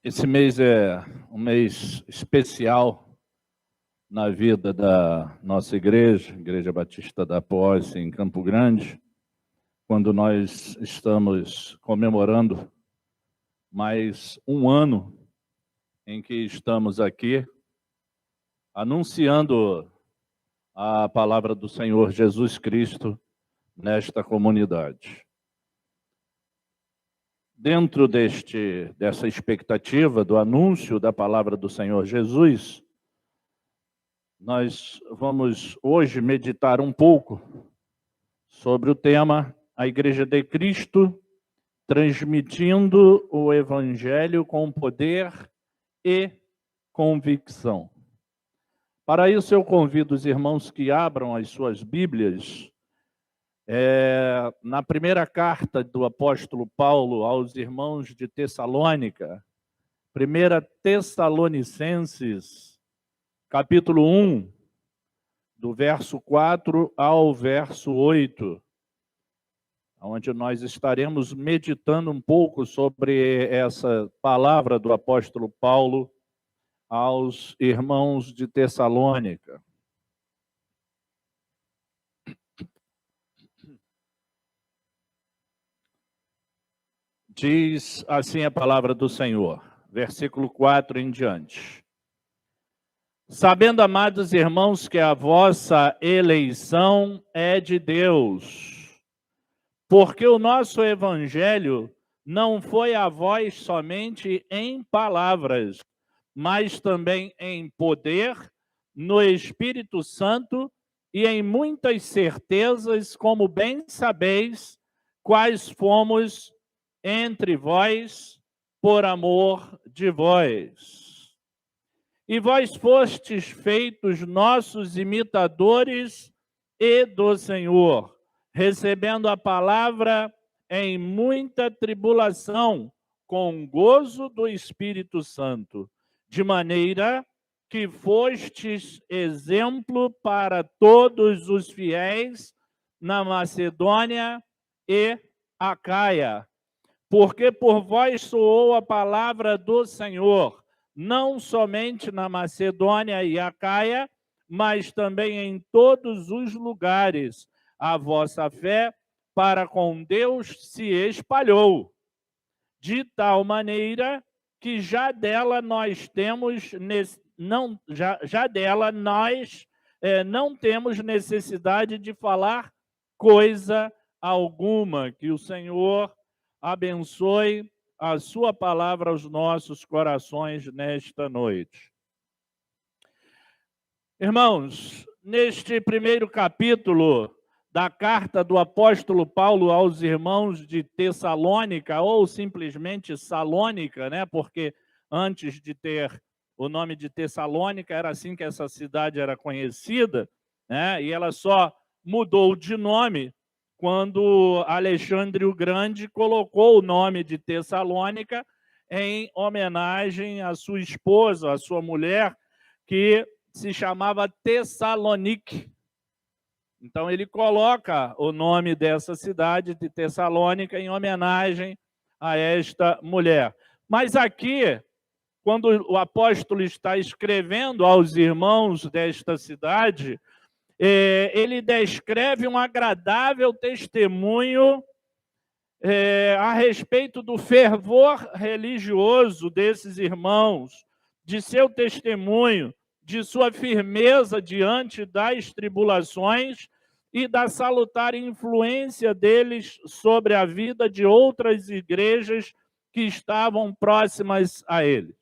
Esse mês é um mês especial na vida da nossa igreja, Igreja Batista da Posse, em Campo Grande, quando nós estamos comemorando mais um ano em que estamos aqui anunciando a palavra do Senhor Jesus Cristo nesta comunidade. Dentro dessa expectativa do anúncio da palavra do Senhor Jesus, nós vamos hoje meditar um pouco sobre o tema A Igreja de Cristo, transmitindo o Evangelho com poder e convicção. Para isso, eu convido os irmãos que abram as suas Bíblias na primeira carta do apóstolo Paulo aos irmãos de Tessalônica, 1 Tessalonicenses, capítulo 1, do verso 4 ao verso 8, onde nós estaremos meditando um pouco sobre essa palavra do apóstolo Paulo aos irmãos de Tessalônica. Diz assim a palavra do Senhor, versículo 4 em diante. Sabendo, amados irmãos, que a vossa eleição é de Deus, porque o nosso evangelho não foi a vós somente em palavras, mas também em poder, no Espírito Santo e em muitas certezas, como bem sabeis, quais fomos entre vós por amor de vós. E vós fostes feitos nossos imitadores e do Senhor, recebendo a palavra em muita tribulação, com gozo do Espírito Santo, de maneira que fostes exemplo para todos os fiéis na Macedônia e Acaia, porque por vós soou a palavra do Senhor, não somente na Macedônia e Acaia, mas também em todos os lugares. A vossa fé para com Deus se espalhou, de tal maneira que já dela nós não temos necessidade de falar coisa alguma. Que o Senhor abençoe a sua palavra aos nossos corações nesta noite. Irmãos, neste primeiro capítulo da carta do apóstolo Paulo aos irmãos de Tessalônica, ou simplesmente Salônica, né? Porque antes de ter o nome de Tessalônica, era assim que essa cidade era conhecida, né? E ela só mudou de nome quando Alexandre o Grande colocou o nome de Tessalônica em homenagem à sua esposa, à sua mulher, que se chamava Tessalonique. Então ele coloca o nome dessa cidade de Tessalônica em homenagem a esta mulher. Mas aqui, quando o apóstolo está escrevendo aos irmãos desta cidade, ele descreve um agradável testemunho a respeito do fervor religioso desses irmãos, de seu testemunho, de sua firmeza diante das tribulações e da salutar influência deles sobre a vida de outras igrejas que estavam próximas a ele.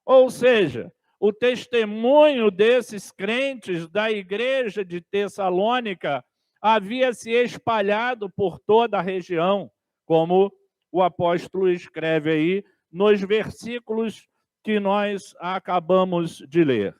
Ou seja, o testemunho desses crentes da igreja de Tessalônica havia se espalhado por toda a região, como o apóstolo escreve aí nos versículos que nós acabamos de ler.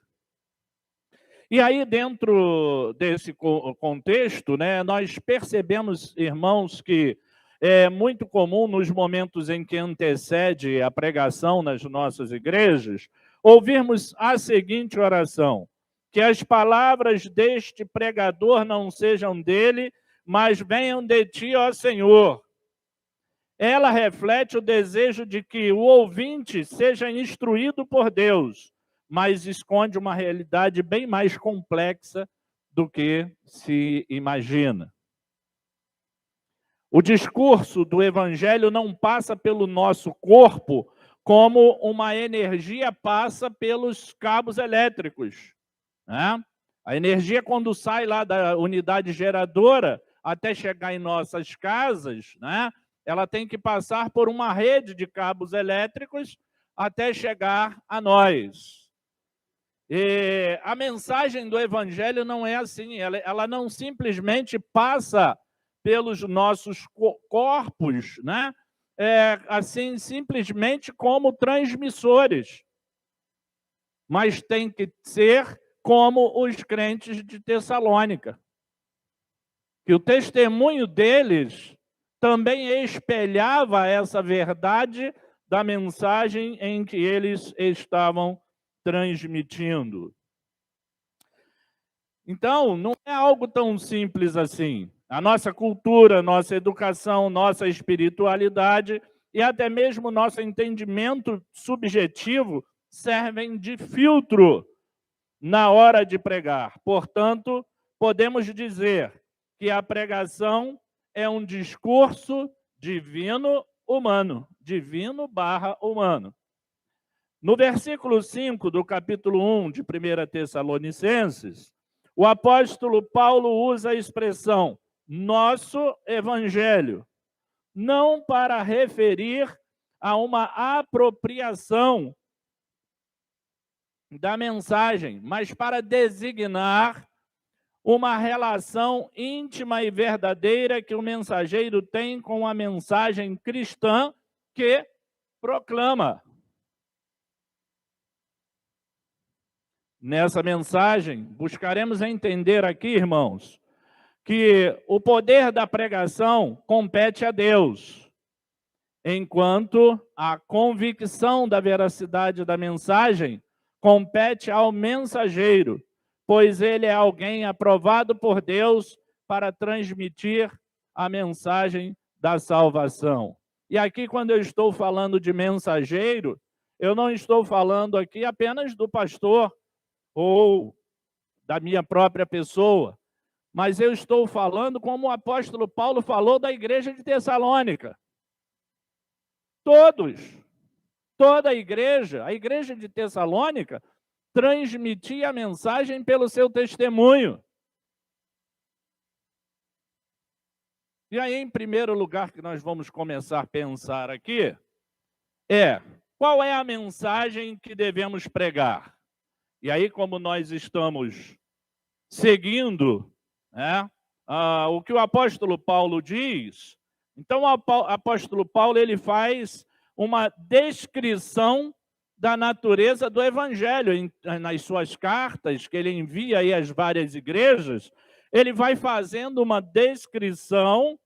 E aí, dentro desse contexto, né, nós percebemos, irmãos, que é muito comum nos momentos em que antecede a pregação nas nossas igrejas, ouvirmos a seguinte oração: que as palavras deste pregador não sejam dele, mas venham de ti, ó Senhor. ela reflete o desejo de que o ouvinte seja instruído por Deus, mas esconde uma realidade bem mais complexa do que se imagina. O discurso do Evangelho não passa pelo nosso corpo como uma energia passa pelos cabos elétricos, né? A energia, quando sai lá da unidade geradora até chegar em nossas casas, né? Ela tem que passar por uma rede de cabos elétricos até chegar a nós. E a mensagem do Evangelho não é assim, ela não simplesmente passa pelos nossos corpos, né? Assim, simplesmente como transmissores, mas tem que ser como os crentes de Tessalônica, que o testemunho deles também espelhava essa verdade da mensagem em que eles estavam transmitindo. Então, não é algo tão simples assim. A nossa cultura, nossa educação, nossa espiritualidade e até mesmo nosso entendimento subjetivo servem de filtro na hora de pregar. Portanto, podemos dizer que a pregação é um discurso divino-humano, divino/humano. No versículo 5 do capítulo 1 de 1 Tessalonicenses, o apóstolo Paulo usa a expressão nosso evangelho, não para referir a uma apropriação da mensagem, mas para designar uma relação íntima e verdadeira que o mensageiro tem com a mensagem cristã que proclama. Nessa mensagem, buscaremos entender aqui, irmãos, que o poder da pregação compete a Deus, enquanto a convicção da veracidade da mensagem compete ao mensageiro, pois ele é alguém aprovado por Deus para transmitir a mensagem da salvação. E aqui, quando eu estou falando de mensageiro, eu não estou falando aqui apenas do pastor ou da minha própria pessoa, mas eu estou falando como o apóstolo Paulo falou da igreja de Tessalônica. Toda a igreja de Tessalônica, transmitia a mensagem pelo seu testemunho. E aí, em primeiro lugar, que nós vamos começar a pensar aqui, qual é a mensagem que devemos pregar? E aí, como nós estamos seguindo, né, o que o apóstolo Paulo diz, então o apóstolo Paulo ele faz uma descrição da natureza do evangelho nas suas cartas que ele envia aí às várias igrejas. Ele vai fazendo uma descrição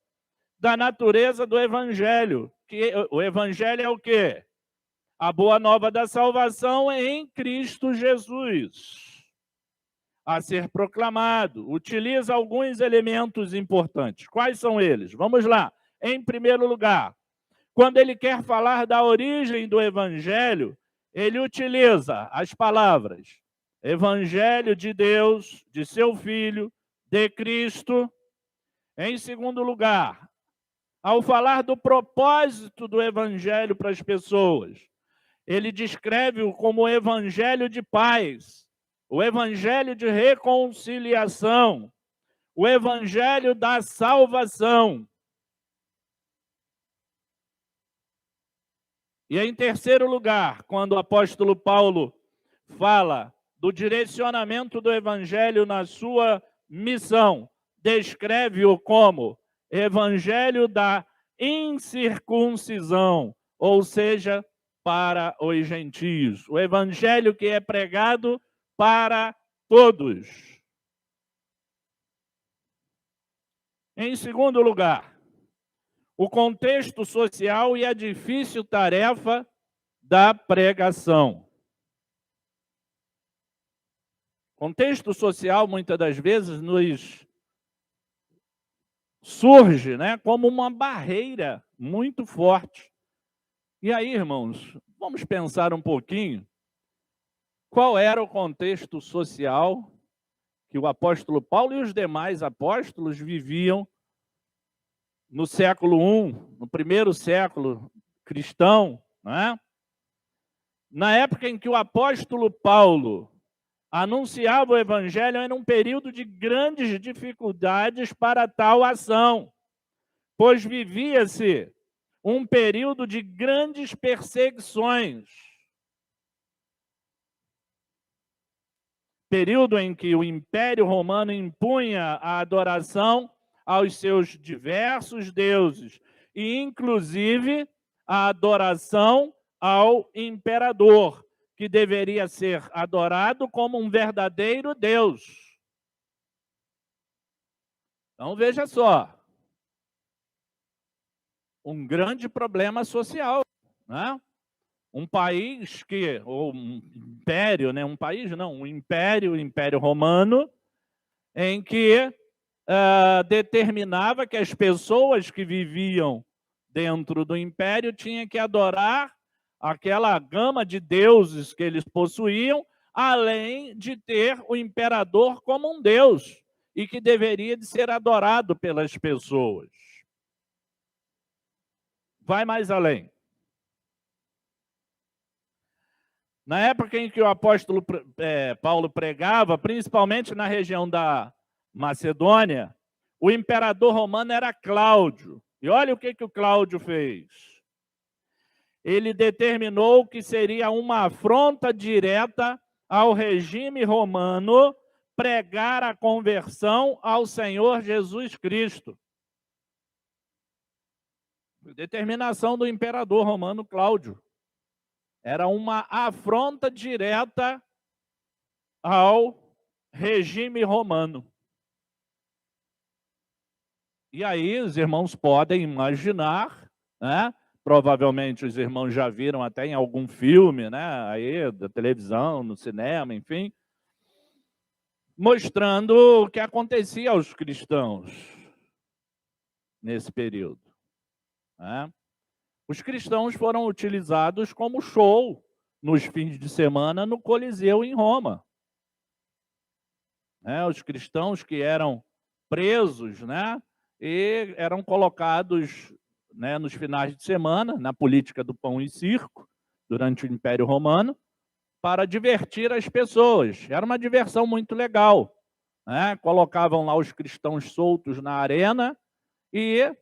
da natureza do evangelho. Que o evangelho é o quê? A boa nova da salvação em Cristo Jesus, a ser proclamado. Utiliza alguns elementos importantes. Quais são eles? Vamos lá. Em primeiro lugar, quando ele quer falar da origem do evangelho, ele utiliza as palavras evangelho de Deus, de seu Filho, de Cristo. Em segundo lugar, ao falar do propósito do evangelho para as pessoas, ele descreve-o como o evangelho de paz, o evangelho de reconciliação, o evangelho da salvação. E em terceiro lugar, quando o apóstolo Paulo fala do direcionamento do evangelho na sua missão, descreve-o como evangelho da incircuncisão, ou seja, para os gentios. O evangelho que é pregado para todos. Em segundo lugar, o contexto social e a difícil tarefa da pregação. Contexto social, muitas das vezes, nos surge, né, como uma barreira muito forte. E aí, irmãos, vamos pensar um pouquinho qual era o contexto social que o apóstolo Paulo e os demais apóstolos viviam no século I, no primeiro século cristão, né? Na época em que o apóstolo Paulo anunciava o evangelho, era um período de grandes dificuldades para tal ação, pois vivia-se um período de grandes perseguições. Período em que o Império Romano impunha a adoração aos seus diversos deuses, e inclusive a adoração ao imperador, que deveria ser adorado como um verdadeiro Deus. Então veja só, um grande problema social, né? Um país que, ou um império, né? Um país não, um império, o Império Romano, em que determinava que as pessoas que viviam dentro do império tinham que adorar aquela gama de deuses que eles possuíam, além de ter o imperador como um deus e que deveria de ser adorado pelas pessoas. Vai mais além. Na época em que o apóstolo Paulo pregava, principalmente na região da Macedônia, o imperador romano era Cláudio. E olha o que o Cláudio fez. Ele determinou que seria uma afronta direta ao regime romano pregar a conversão ao Senhor Jesus Cristo. Determinação do imperador romano Cláudio. Era uma afronta direta ao regime romano. E aí os irmãos podem imaginar, né? Provavelmente os irmãos já viram até em algum filme, né? Aí, da televisão, no cinema, enfim, mostrando o que acontecia aos cristãos nesse período, né? Os cristãos foram utilizados como show nos fins de semana no Coliseu em Roma. Os cristãos que eram presos, né, e eram colocados, né, nos finais de semana, na política do pão e circo, durante o Império Romano, para divertir as pessoas. Era uma diversão muito legal, né? Colocavam lá os cristãos soltos na arena e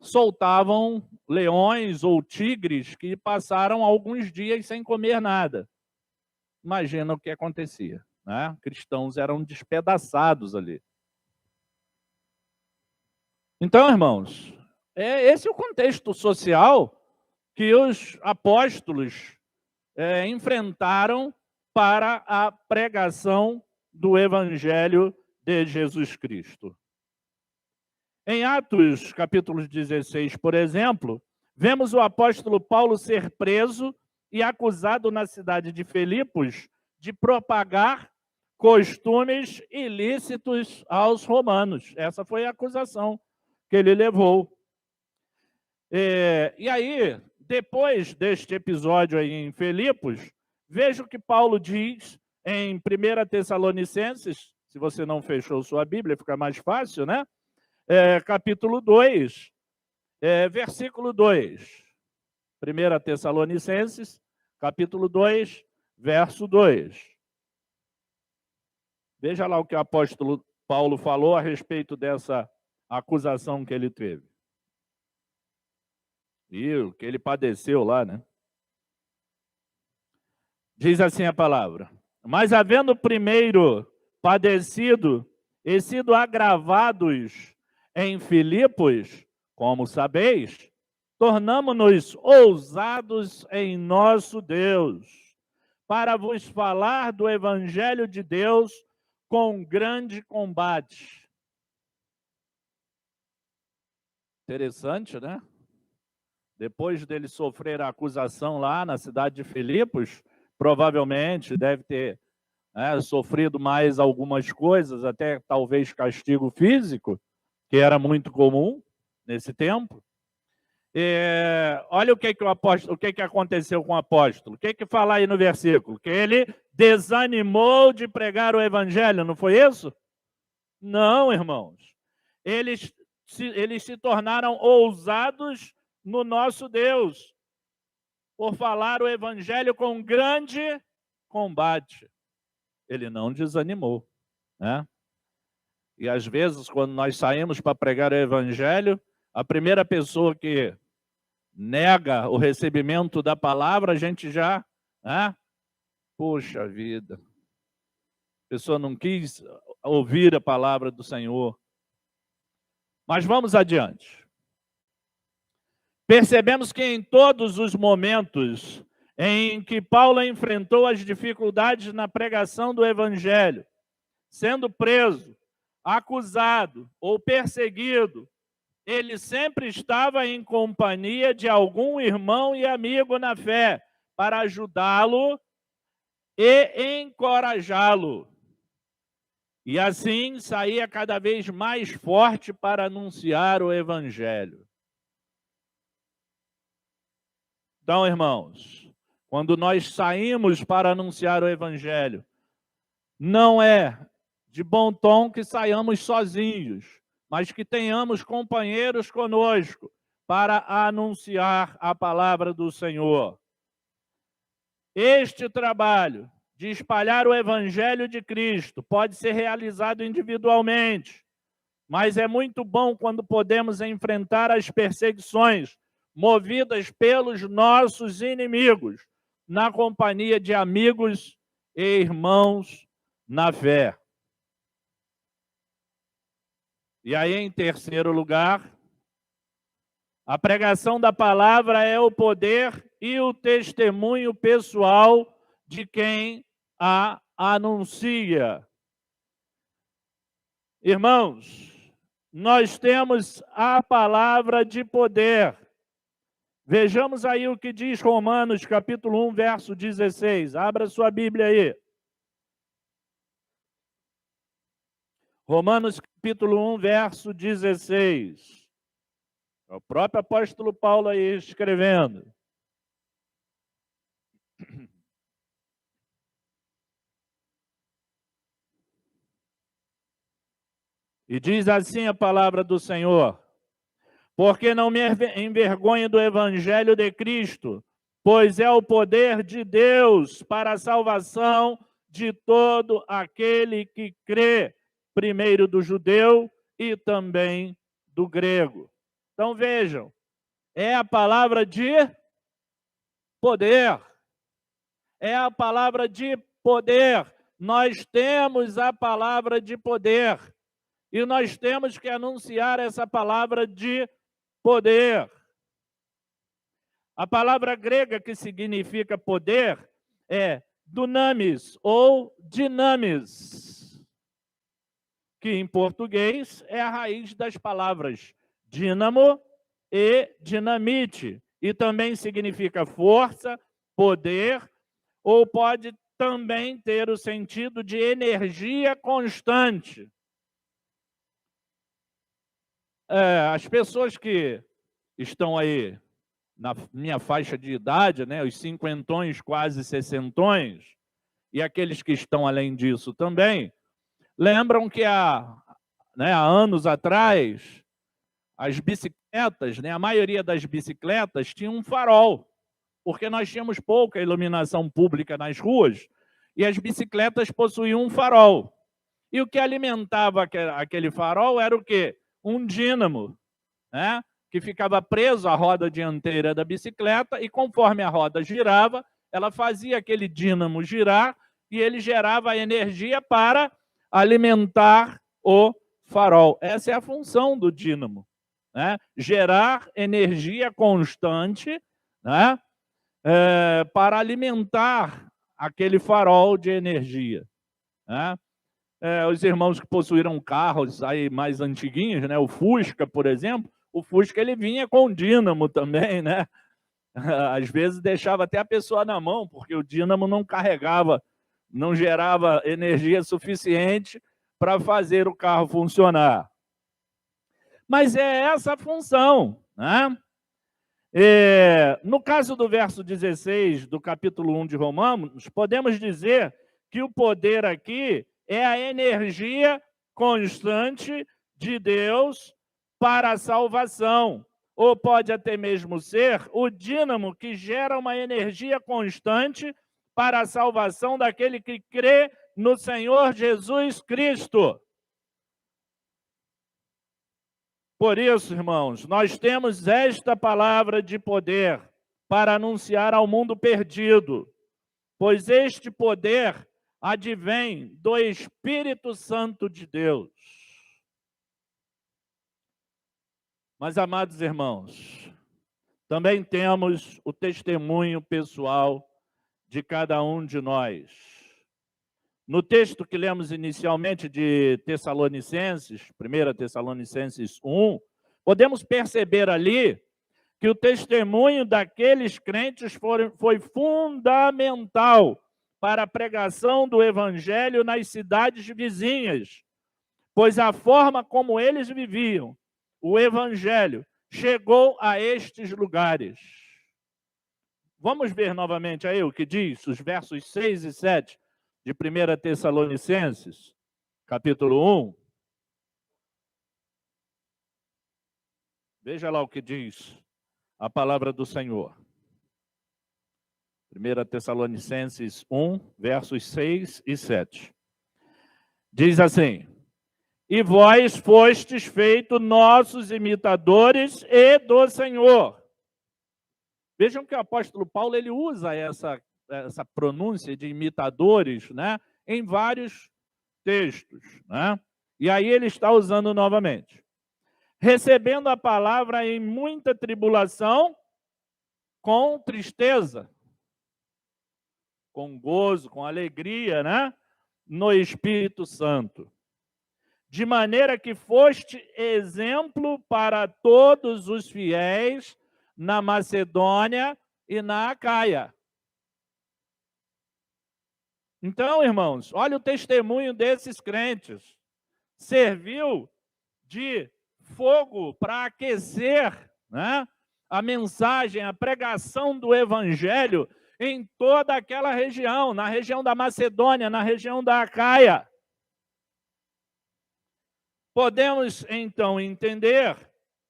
soltavam leões ou tigres que passaram alguns dias sem comer nada. Imagina o que acontecia, né? Cristãos eram despedaçados ali. Então, irmãos, esse é o contexto social que os apóstolos enfrentaram para a pregação do Evangelho de Jesus Cristo. Em Atos, capítulo 16, por exemplo, vemos o apóstolo Paulo ser preso e acusado na cidade de Filipos de propagar costumes ilícitos aos romanos. Essa foi a acusação que ele levou. E aí, depois deste episódio aí em Filipos, veja o que Paulo diz em 1 Tessalonicenses, se você não fechou sua Bíblia, fica mais fácil, né? Capítulo 2, versículo 2. 1 Tessalonicenses, capítulo 2, verso 2. Veja lá o que o apóstolo Paulo falou a respeito dessa acusação que ele teve. E o que ele padeceu lá, né? Diz assim a palavra: mas havendo primeiro padecido e sido agravados em Filipos, como sabeis, tornamo-nos ousados em nosso Deus, para vos falar do Evangelho de Deus com grande combate. Interessante, né? Depois dele sofrer a acusação lá na cidade de Filipos, provavelmente deve ter sofrido mais algumas coisas, até talvez castigo físico, que era muito comum nesse tempo. Olha o que aconteceu com o apóstolo. O que fala aí no versículo? Que ele desanimou de pregar o evangelho, não foi isso? Não, irmãos. Eles se tornaram ousados no nosso Deus, por falar o evangelho com grande combate. Ele não desanimou, né? E às vezes, quando nós saímos para pregar o evangelho, a primeira pessoa que nega o recebimento da palavra, a gente já, né? Poxa vida, a pessoa não quis ouvir a palavra do Senhor. Mas vamos adiante. Percebemos que em todos os momentos em que Paulo enfrentou as dificuldades na pregação do evangelho, sendo preso, acusado ou perseguido, ele sempre estava em companhia de algum irmão e amigo na fé, para ajudá-lo e encorajá-lo. E assim saía cada vez mais forte para anunciar o evangelho. Então, irmãos, quando nós saímos para anunciar o evangelho, não é de bom tom que saiamos sozinhos, mas que tenhamos companheiros conosco para anunciar a palavra do Senhor. Este trabalho de espalhar o evangelho de Cristo pode ser realizado individualmente, mas é muito bom quando podemos enfrentar as perseguições movidas pelos nossos inimigos, na companhia de amigos e irmãos na fé. E aí, em terceiro lugar, a pregação da palavra é o poder e o testemunho pessoal de quem a anuncia. Irmãos, nós temos a palavra de poder. Vejamos aí o que diz Romanos, capítulo 1, verso 16. Abra sua Bíblia aí. Romanos, capítulo 1, verso 16. É o próprio apóstolo Paulo aí escrevendo. E diz assim a palavra do Senhor: porque não me envergonho do evangelho de Cristo, pois é o poder de Deus para a salvação de todo aquele que crê, primeiro do judeu e também do grego. Então vejam, é a palavra de poder. É a palavra de poder. Nós temos a palavra de poder. E nós temos que anunciar essa palavra de poder. A palavra grega que significa poder é dunamis ou dinamis, que em português é a raiz das palavras dínamo e dinamite, e também significa força, poder, ou pode também ter o sentido de energia constante. As pessoas que estão aí na minha faixa de idade, né, os cinquentões, quase sessentões, e aqueles que estão além disso também, lembram que há anos atrás, as bicicletas, a maioria das bicicletas tinha um farol, porque nós tínhamos pouca iluminação pública nas ruas, e as bicicletas possuíam um farol. E o que alimentava aquele farol era o quê? Um dínamo, né? Que ficava preso à roda dianteira da bicicleta, e conforme a roda girava, ela fazia aquele dínamo girar e ele gerava energia para alimentar o farol. Essa é a função do dínamo, né? Gerar energia constante, né? Para alimentar aquele farol de energia, né? Os irmãos que possuíram carros aí mais antiguinhos, né? O Fusca, por exemplo, o Fusca ele vinha com dínamo também, né? Às vezes deixava até a pessoa na mão, porque o dínamo não carregava, não gerava energia suficiente para fazer o carro funcionar. Mas é essa a função, né? No caso do verso 16 do capítulo 1 de Romanos, podemos dizer que o poder aqui é a energia constante de Deus para a salvação, ou pode até mesmo ser o dínamo que gera uma energia constante para a salvação daquele que crê no Senhor Jesus Cristo. Por isso, irmãos, nós temos esta palavra de poder para anunciar ao mundo perdido, pois este poder advém do Espírito Santo de Deus. Mas, amados irmãos, também temos o testemunho pessoal de cada um de nós. No texto que lemos inicialmente de Tessalonicenses, 1 Tessalonicenses 1, podemos perceber ali que o testemunho daqueles crentes foi fundamental para a pregação do evangelho nas cidades vizinhas, pois a forma como eles viviam o evangelho chegou a estes lugares. Vamos ver novamente aí o que diz os versos 6 e 7 de 1 Tessalonicenses, capítulo 1. Veja lá o que diz a palavra do Senhor. 1 Tessalonicenses 1, versos 6 e 7. Diz assim: e vós fostes feitos nossos imitadores e do Senhor. Vejam que o apóstolo Paulo ele usa essa pronúncia de imitadores, né, em vários textos, né? E aí ele está usando novamente. Recebendo a palavra em muita tribulação, com tristeza, com gozo, com alegria, né? No Espírito Santo. De maneira que foste exemplo para todos os fiéis na Macedônia e na Acaia. Então, irmãos, olha o testemunho desses crentes. Serviu de fogo para aquecer, né, a mensagem, a pregação do evangelho em toda aquela região, na região da Macedônia, na região da Acaia. Podemos, então, entender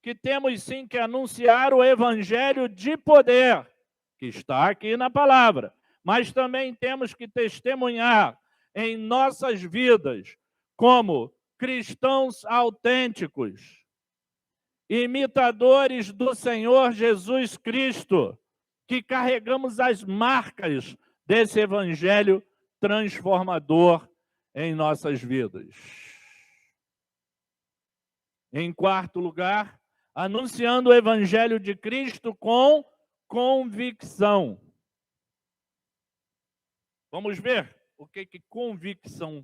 que temos sim que anunciar o evangelho de poder, que está aqui na palavra, mas também temos que testemunhar em nossas vidas como cristãos autênticos, imitadores do Senhor Jesus Cristo, que carregamos as marcas desse evangelho transformador em nossas vidas. Em quarto lugar, anunciando o evangelho de Cristo com convicção. Vamos ver o que convicção,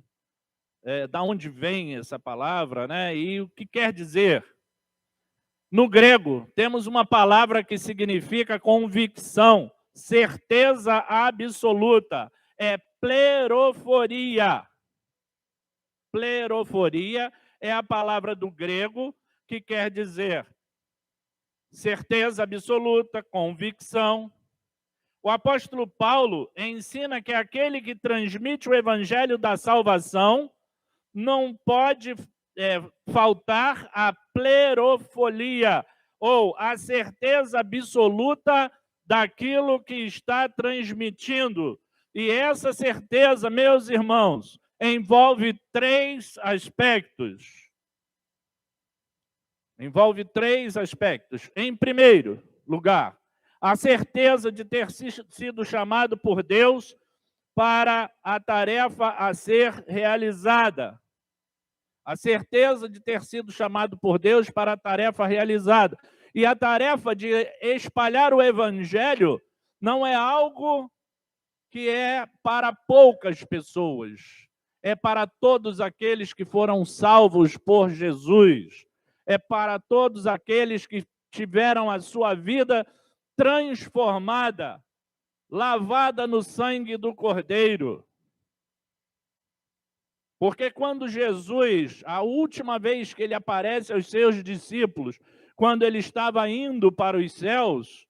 da onde vem essa palavra, né? E o que quer dizer. No grego, temos uma palavra que significa convicção, certeza absoluta. É pleroforia. Pleroforia é a palavra do grego que quer dizer certeza absoluta, convicção. O apóstolo Paulo ensina que aquele que transmite o evangelho da salvação não pode faltar a plerofolia, ou a certeza absoluta daquilo que está transmitindo. E essa certeza, meus irmãos, envolve três aspectos. Envolve três aspectos. Em primeiro lugar, a certeza de ter sido chamado por Deus para a tarefa a ser realizada. A certeza de ter sido chamado por Deus para a tarefa realizada. E a tarefa de espalhar o evangelho não é algo que é para poucas pessoas. É para todos aqueles que foram salvos por Jesus. É para todos aqueles que tiveram a sua vida transformada, lavada no sangue do Cordeiro. Porque quando Jesus, a última vez que ele aparece aos seus discípulos, quando ele estava indo para os céus,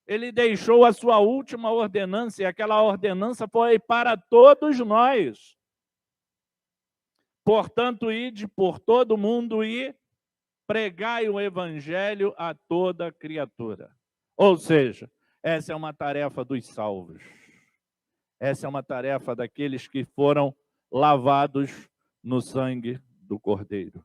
ele deixou a sua última ordenança, e aquela ordenança foi para todos nós. Portanto, ide por todo mundo e pregai o evangelho a toda criatura. Ou seja, essa é uma tarefa dos salvos. Essa é uma tarefa daqueles que foram lavados no sangue do Cordeiro.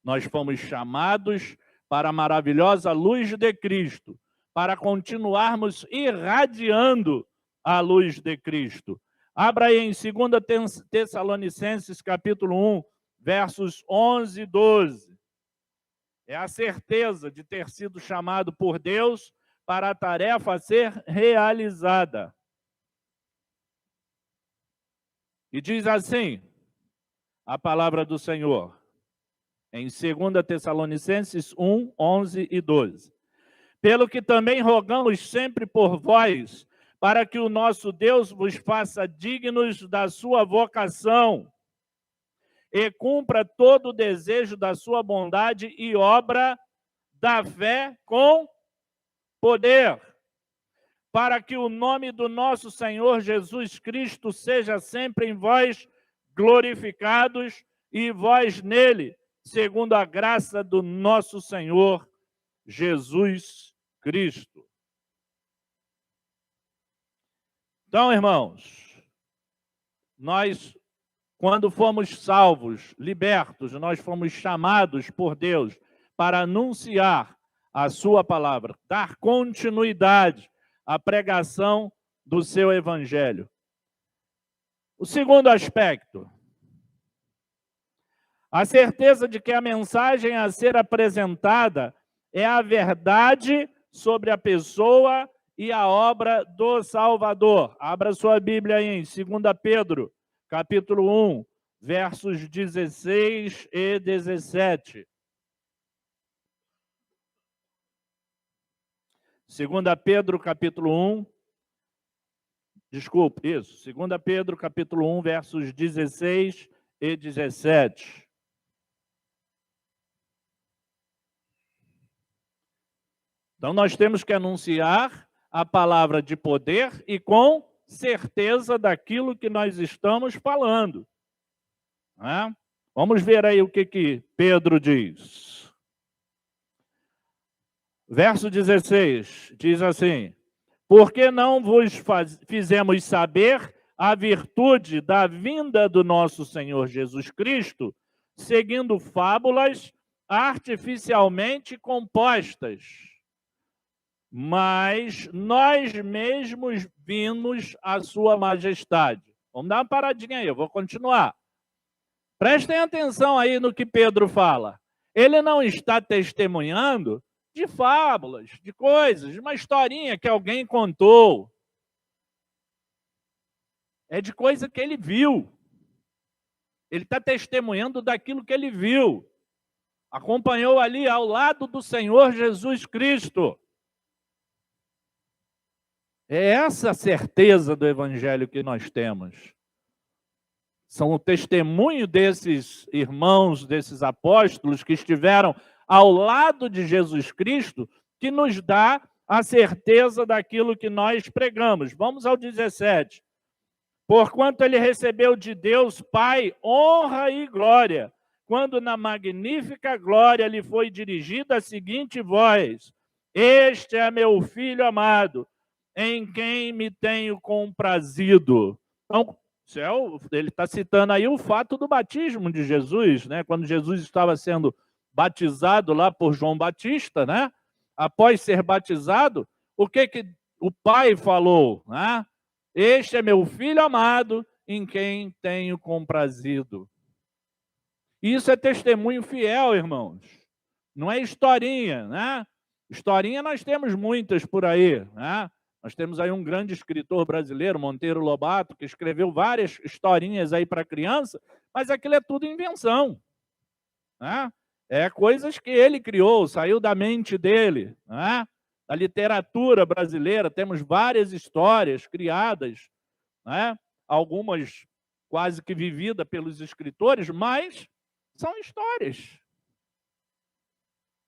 Nós fomos chamados para a maravilhosa luz de Cristo, para continuarmos irradiando a luz de Cristo. Abra aí em 2 Tessalonicenses, capítulo 1, versos 11 e 12. É a certeza de ter sido chamado por Deus para a tarefa a ser realizada. E diz assim a palavra do Senhor, em 2 Tessalonicenses 1, 11 e 12. Pelo que também rogamos sempre por vós, para que o nosso Deus vos faça dignos da sua vocação e cumpra todo o desejo da sua bondade e obra da fé com poder, para que o nome do nosso Senhor Jesus Cristo seja sempre em vós glorificados e vós nele, segundo a graça do nosso Senhor Jesus Cristo. Então, irmãos, nós, quando fomos salvos, libertos, nós fomos chamados por Deus para anunciar a sua palavra, dar continuidade à pregação do seu evangelho. O segundo aspecto, a certeza de que a mensagem a ser apresentada é a verdade sobre a pessoa e a obra do Salvador. Abra sua Bíblia aí em 2 Pedro, capítulo 1, versos 16 e 17. 2 Pedro, capítulo 1, desculpe, isso, 2 Pedro, capítulo 1, versos 16 e 17. Então, nós temos que anunciar a palavra de poder e com certeza daquilo que nós estamos falando. Né? Vamos ver aí o que Pedro diz. Verso 16 diz assim: porque não vos fizemos saber a virtude da vinda do nosso Senhor Jesus Cristo, seguindo fábulas artificialmente compostas, mas nós mesmos vimos a sua majestade. Vamos dar uma paradinha aí, eu vou continuar. Prestem atenção aí no que Pedro fala. Ele não está testemunhando de fábulas, de coisas, de uma historinha que alguém contou. É de coisa que ele viu. Ele está testemunhando daquilo que ele viu. Acompanhou ali ao lado do Senhor Jesus Cristo. É essa a certeza do evangelho que nós temos. São o testemunho desses irmãos, desses apóstolos que estiveram ao lado de Jesus Cristo, que nos dá a certeza daquilo que nós pregamos. Vamos ao 17. Porquanto ele recebeu de Deus Pai honra e glória, quando na magnífica glória lhe foi dirigida a seguinte voz: este é meu filho amado, em quem me tenho comprazido. Então, ele está citando aí o fato do batismo de Jesus, né? Quando Jesus estava sendo batizado lá por João Batista, né? Após ser batizado, o que o Pai falou, né? Este é meu filho amado, em quem tenho comprazido. Isso é testemunho fiel, irmãos. Não é historinha, né? Historinha nós temos muitas por aí, né? Nós temos aí um grande escritor brasileiro, Monteiro Lobato, que escreveu várias historinhas aí para criança, mas aquilo é tudo invenção, né? É coisas que ele criou, saiu da mente dele, né? Da literatura brasileira, temos várias histórias criadas, né? Algumas quase que vividas pelos escritores, mas são histórias.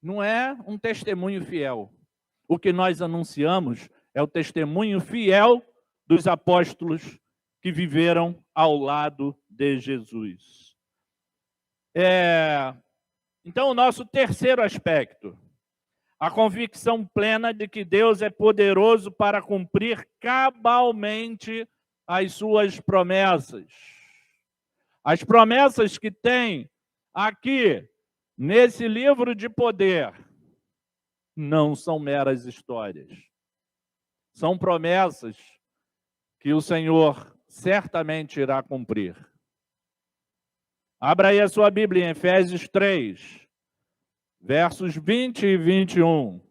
Não é um testemunho fiel. O que nós anunciamos é o testemunho fiel dos apóstolos que viveram ao lado de Jesus. Então, o nosso terceiro aspecto, a convicção plena de que Deus é poderoso para cumprir cabalmente as suas promessas. As promessas que tem aqui nesse livro de poder não são meras histórias. São promessas que o Senhor certamente irá cumprir. Abra aí a sua Bíblia em Efésios 3, versos 20 e 21.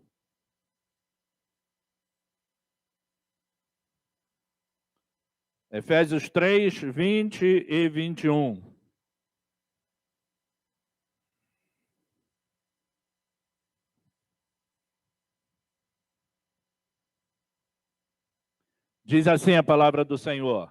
Efésios 3, 20 e 21. Diz assim a palavra do Senhor.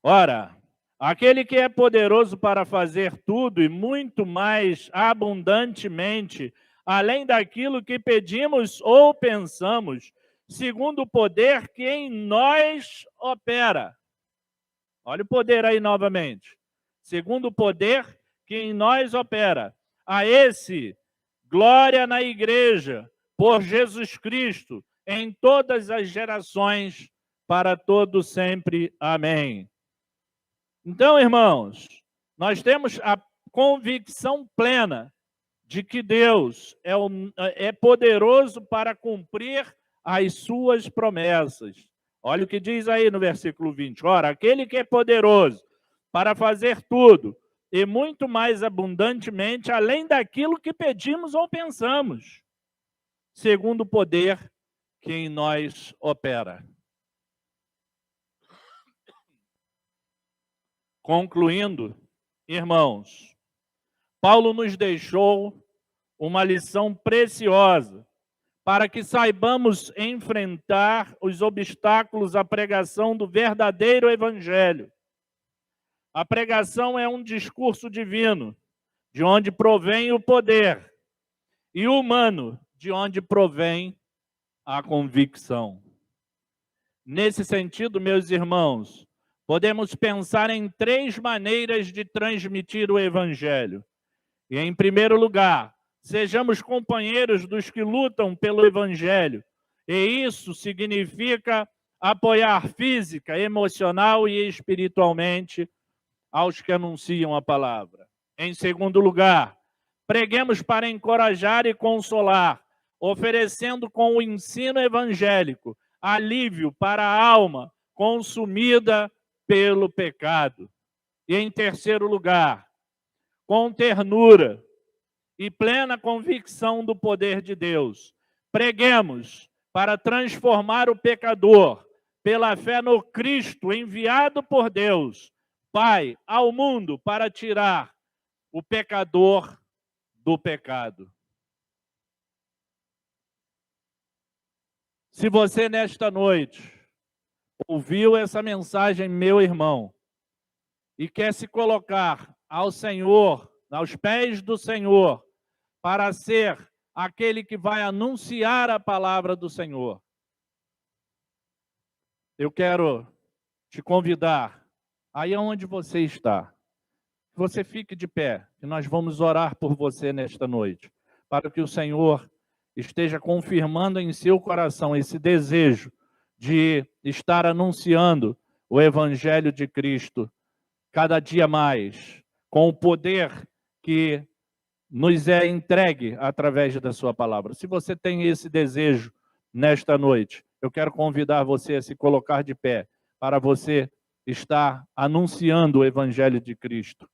Ora, aquele que é poderoso para fazer tudo e muito mais abundantemente, além daquilo que pedimos ou pensamos, segundo o poder que em nós opera. Olha o poder aí novamente. Segundo o poder que em nós opera. A esse, glória na igreja, por Jesus Cristo, em todas as gerações, para todo sempre. Amém. Então, irmãos, nós temos a convicção plena de que Deus é poderoso para cumprir as suas promessas. Olha o que diz aí no versículo 20. Ora, aquele que é poderoso para fazer tudo e muito mais abundantemente, além daquilo que pedimos ou pensamos, segundo o poder que em nós opera. Concluindo, irmãos, Paulo nos deixou uma lição preciosa para que saibamos enfrentar os obstáculos à pregação do verdadeiro evangelho. A pregação é um discurso divino, de onde provém o poder, e humano, de onde provém a convicção. Nesse sentido, meus irmãos, podemos pensar em 3 maneiras de transmitir o evangelho. E, em primeiro lugar, sejamos companheiros dos que lutam pelo evangelho. E isso significa apoiar física, emocional e espiritualmente aos que anunciam a palavra. Em segundo lugar, preguemos para encorajar e consolar, oferecendo com o ensino evangélico alívio para a alma consumida pelo pecado. E em terceiro lugar, com ternura e plena convicção do poder de Deus, preguemos para transformar o pecador pela fé no Cristo enviado por Deus, Pai, ao mundo para tirar o pecador do pecado. Se você nesta noite ouviu essa mensagem, meu irmão, e quer se colocar ao Senhor, aos pés do Senhor, para ser aquele que vai anunciar a palavra do Senhor, eu quero te convidar, aí onde você está, que você fique de pé, que nós vamos orar por você nesta noite, para que o Senhor esteja confirmando em seu coração esse desejo de estar anunciando o Evangelho de Cristo cada dia mais, com o poder que nos é entregue através da sua palavra. Se você tem esse desejo nesta noite, eu quero convidar você a se colocar de pé, para você estar anunciando o Evangelho de Cristo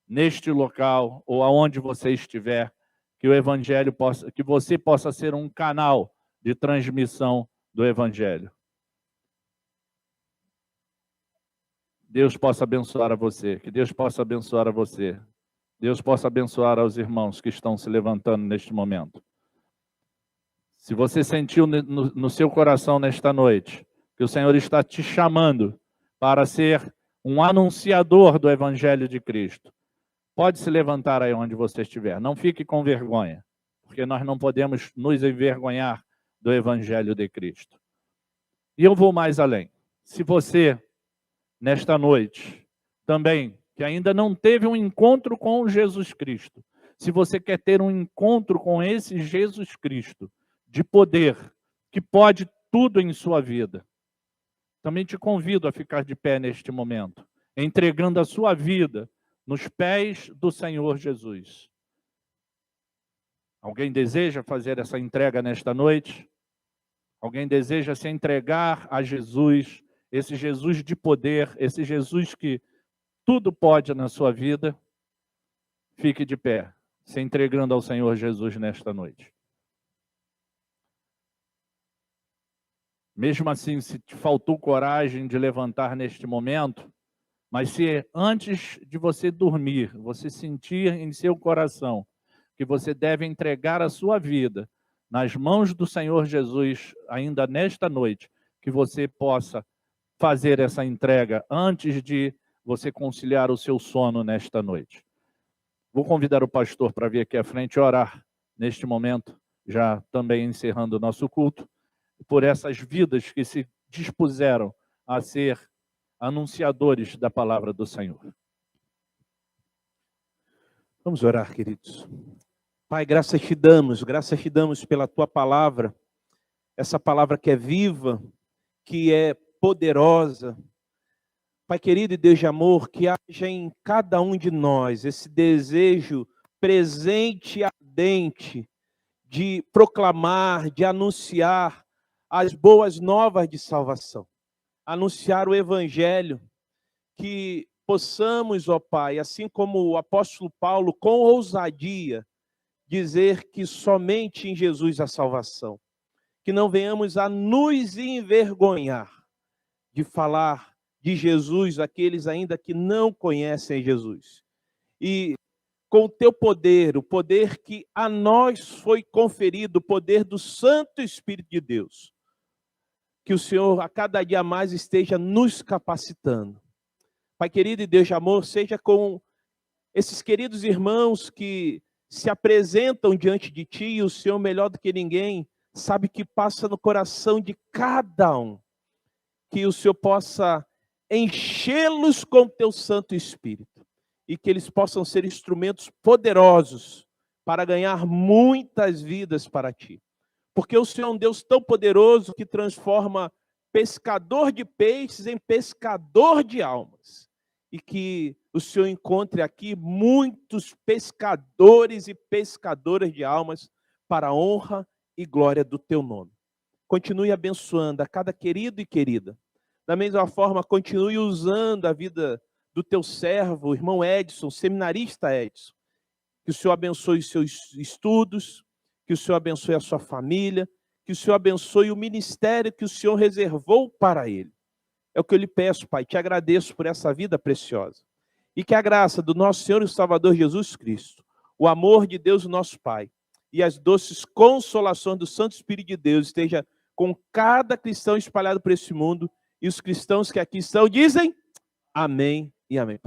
neste local ou aonde você estiver, que o Evangelho possa, que você possa ser um canal de transmissão do Evangelho. Deus possa abençoar a você, que Deus possa abençoar a você. Deus possa abençoar aos irmãos que estão se levantando neste momento. Se você sentiu no seu coração nesta noite que o Senhor está te chamando para ser um anunciador do Evangelho de Cristo, pode se levantar aí onde você estiver. Não fique com vergonha, porque nós não podemos nos envergonhar do Evangelho de Cristo. E eu vou mais além. Se você, nesta noite, também, que ainda não teve um encontro com Jesus Cristo, se você quer ter um encontro com esse Jesus Cristo, de poder, que pode tudo em sua vida, também te convido a ficar de pé neste momento, entregando a sua vida nos pés do Senhor Jesus. Alguém deseja fazer essa entrega nesta noite? Alguém deseja se entregar a Jesus, esse Jesus de poder, esse Jesus que tudo pode na sua vida? Fique de pé, se entregando ao Senhor Jesus nesta noite. Mesmo assim, se te faltou coragem de levantar neste momento, mas se antes de você dormir, você sentir em seu coração que você deve entregar a sua vida nas mãos do Senhor Jesus, ainda nesta noite, que você possa fazer essa entrega antes de você conciliar o seu sono nesta noite. Vou convidar o pastor para vir aqui à frente e orar neste momento, já também encerrando o nosso culto, por essas vidas que se dispuseram a ser anunciadores da palavra do Senhor. Vamos orar, queridos. Pai, graças te damos pela tua palavra, essa palavra que é viva, que é poderosa. Pai querido e Deus de amor, que haja em cada um de nós esse desejo presente e ardente de proclamar, de anunciar as boas novas de salvação, anunciar o evangelho, que possamos, ó Pai, assim como o apóstolo Paulo, com ousadia, dizer que somente em Jesus há salvação, que não venhamos a nos envergonhar de falar de Jesus àqueles ainda que não conhecem Jesus. E com o teu poder, o poder que a nós foi conferido, o poder do Santo Espírito de Deus, que o Senhor a cada dia mais esteja nos capacitando. Pai querido e Deus de amor, seja com esses queridos irmãos que se apresentam diante de ti, e o Senhor, melhor do que ninguém, sabe que passa no coração de cada um. Que o Senhor possa enchê-los com teu Santo Espírito e que eles possam ser instrumentos poderosos para ganhar muitas vidas para ti. Porque o Senhor é um Deus tão poderoso que transforma pescador de peixes em pescador de almas. E que o Senhor encontre aqui muitos pescadores e pescadoras de almas para a honra e glória do teu nome. Continue abençoando a cada querido e querida. Da mesma forma, continue usando a vida do teu servo, o irmão Edson, seminarista Edson. Que o Senhor abençoe os seus estudos, que o Senhor abençoe a sua família, que o Senhor abençoe o ministério que o Senhor reservou para ele. É o que eu lhe peço, Pai. Te agradeço por essa vida preciosa. E que a graça do nosso Senhor e Salvador Jesus Cristo, o amor de Deus, o nosso Pai, e as doces consolações do Santo Espírito de Deus esteja com cada cristão espalhado por esse mundo, e os cristãos que aqui estão dizem amém e amém.